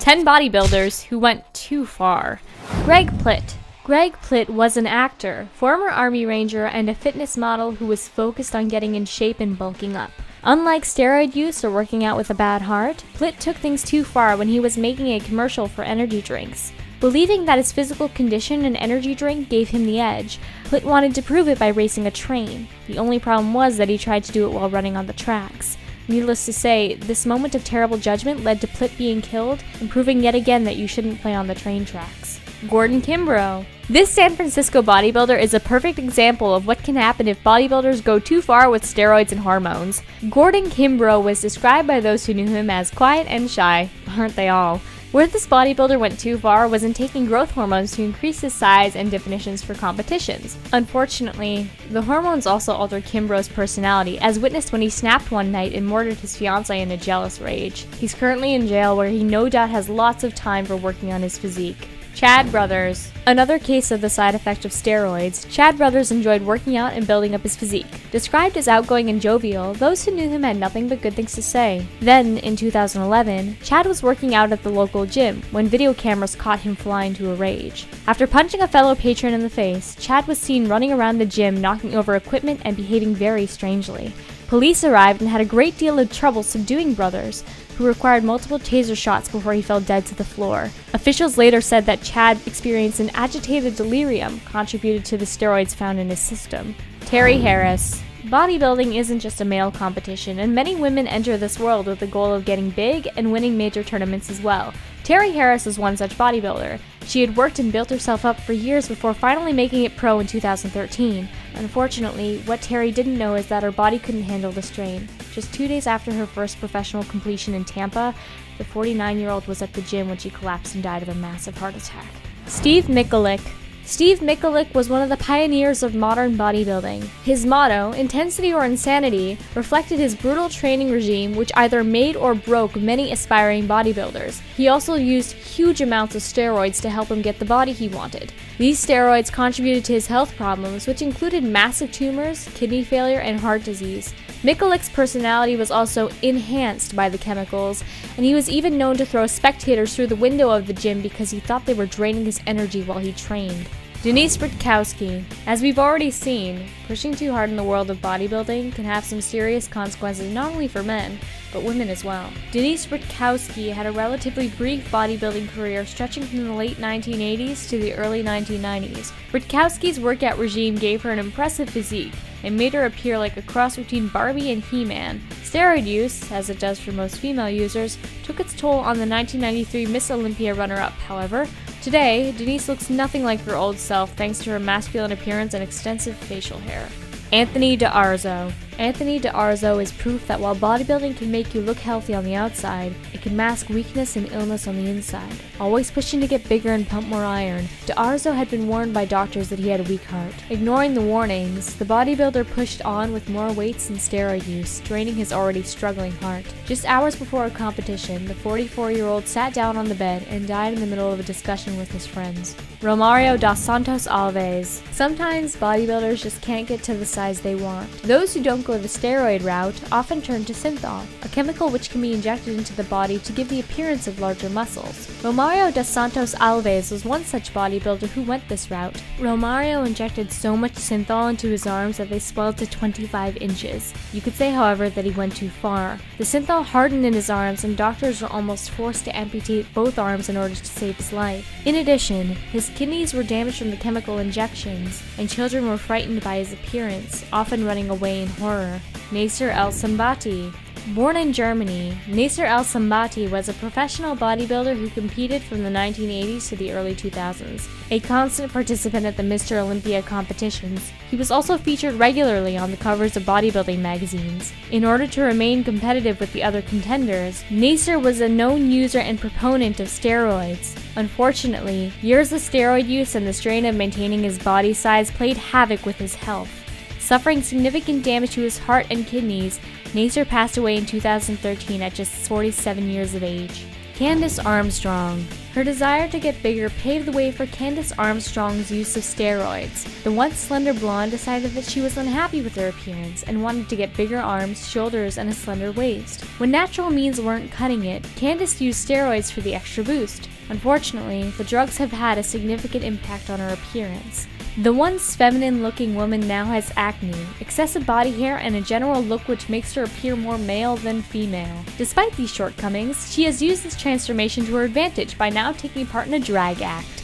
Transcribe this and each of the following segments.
10 bodybuilders who went too far. Greg Plitt. Greg Plitt was an actor, former Army Ranger, and a fitness model who was focused on getting in shape and bulking up. Unlike steroid use or working out with a bad heart, Plitt took things too far when he was making a commercial for energy drinks. Believing that his physical condition and energy drink gave him the edge, Plitt wanted to prove it by racing a train. The only problem was that he tried to do it while running on the tracks. Needless to say, this moment of terrible judgment led to Plitt being killed and proving yet again that you shouldn't play on the train tracks. Gordon Kimbrough. This San Francisco bodybuilder is a perfect example of what can happen if bodybuilders go too far with steroids and hormones. Gordon Kimbrough was described by those who knew him as quiet and shy. Aren't they all? Where this bodybuilder went too far was in taking growth hormones to increase his size and definitions for competitions. Unfortunately, the hormones also altered Kimbrough's personality, as witnessed when he snapped one night and murdered his fiancée in a jealous rage. He's currently in jail, where he no doubt has lots of time for working on his physique. Chad Brothers. Another case of the side effect of steroids, Chad Brothers enjoyed working out and building up his physique. Described as outgoing and jovial, those who knew him had nothing but good things to say. Then, in 2011, Chad was working out at the local gym when video cameras caught him flying to a rage. After punching a fellow patron in the face, Chad was seen running around the gym, knocking over equipment and behaving very strangely. Police arrived and had a great deal of trouble subduing Brothers, who required multiple taser shots before he fell dead to the floor. Officials later said that Chad experienced an agitated delirium contributed to the steroids found in his system. Terry Harris. Bodybuilding isn't just a male competition, and many women enter this world with the goal of getting big and winning major tournaments as well. Terry Harris is one such bodybuilder. She had worked and built herself up for years before finally making it pro in 2013. Unfortunately, what Terry didn't know is that her body couldn't handle the strain. Just 2 days after her first professional completion in Tampa, the 49-year-old was at the gym when she collapsed and died of a massive heart attack. Steve Mikulik. Steve Mikulik was one of the pioneers of modern bodybuilding. His motto, intensity or insanity, reflected his brutal training regime, which either made or broke many aspiring bodybuilders. He also used huge amounts of steroids to help him get the body he wanted. These steroids contributed to his health problems, which included massive tumors, kidney failure, and heart disease. Mikulik's personality was also enhanced by the chemicals, and he was even known to throw spectators through the window of the gym because he thought they were draining his energy while he trained. Denise Britkowski. As we've already seen, pushing too hard in the world of bodybuilding can have some serious consequences not only for men, but women as well. Denise Britkowski had a relatively brief bodybuilding career stretching from the late 1980s to the early 1990s. Britkowski's workout regime gave her an impressive physique and made her appear like a cross between Barbie and He-Man. Steroid use, as it does for most female users, took its toll on the 1993 Miss Olympia runner-up, however. Today, Denise looks nothing like her old self thanks to her masculine appearance and extensive facial hair. Anthony D'Arzo. Anthony D'Arzo is proof that while bodybuilding can make you look healthy on the outside, it can mask weakness and illness on the inside. Always pushing to get bigger and pump more iron, D'Arzo had been warned by doctors that he had a weak heart. Ignoring the warnings, the bodybuilder pushed on with more weights and steroid use, draining his already struggling heart. Just hours before a competition, the 44-year-old sat down on the bed and died in the middle of a discussion with his friends. Romario dos Santos Alves. Sometimes bodybuilders just can't get to the size they want. Those who don't go the steroid route often turn to synthol, a chemical which can be injected into the body to give the appearance of larger muscles. Romario dos Santos Alves was one such bodybuilder who went this route. Romario injected so much synthol into his arms that they swelled to 25 inches. You could say, however, that he went too far. The synthol hardened in his arms, and doctors were almost forced to amputate both arms in order to save his life. In addition, his kidneys were damaged from the chemical injections, and children were frightened by his appearance, often running away in horror. Nasser El-Sambati. Born in Germany, Nasser El-Sambati was a professional bodybuilder who competed from the 1980s to the early 2000s. A constant participant at the Mr. Olympia competitions, he was also featured regularly on the covers of bodybuilding magazines. In order to remain competitive with the other contenders, Nasser was a known user and proponent of steroids. Unfortunately, years of steroid use and the strain of maintaining his body size played havoc with his health. Suffering significant damage to his heart and kidneys, Nasser passed away in 2013 at just 47 years of age. Candace Armstrong. Her desire to get bigger paved the way for Candace Armstrong's use of steroids. The once slender blonde decided that she was unhappy with her appearance and wanted to get bigger arms, shoulders, and a slender waist. When natural means weren't cutting it, Candace used steroids for the extra boost. Unfortunately, the drugs have had a significant impact on her appearance. The once feminine-looking woman now has acne, excessive body hair, and a general look which makes her appear more male than female. Despite these shortcomings, she has used this transformation to her advantage by now taking part in a drag act.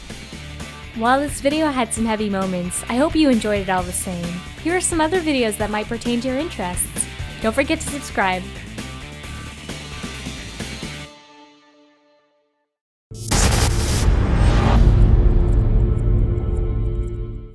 While this video had some heavy moments, I hope you enjoyed it all the same. Here are some other videos that might pertain to your interests. Don't forget to subscribe.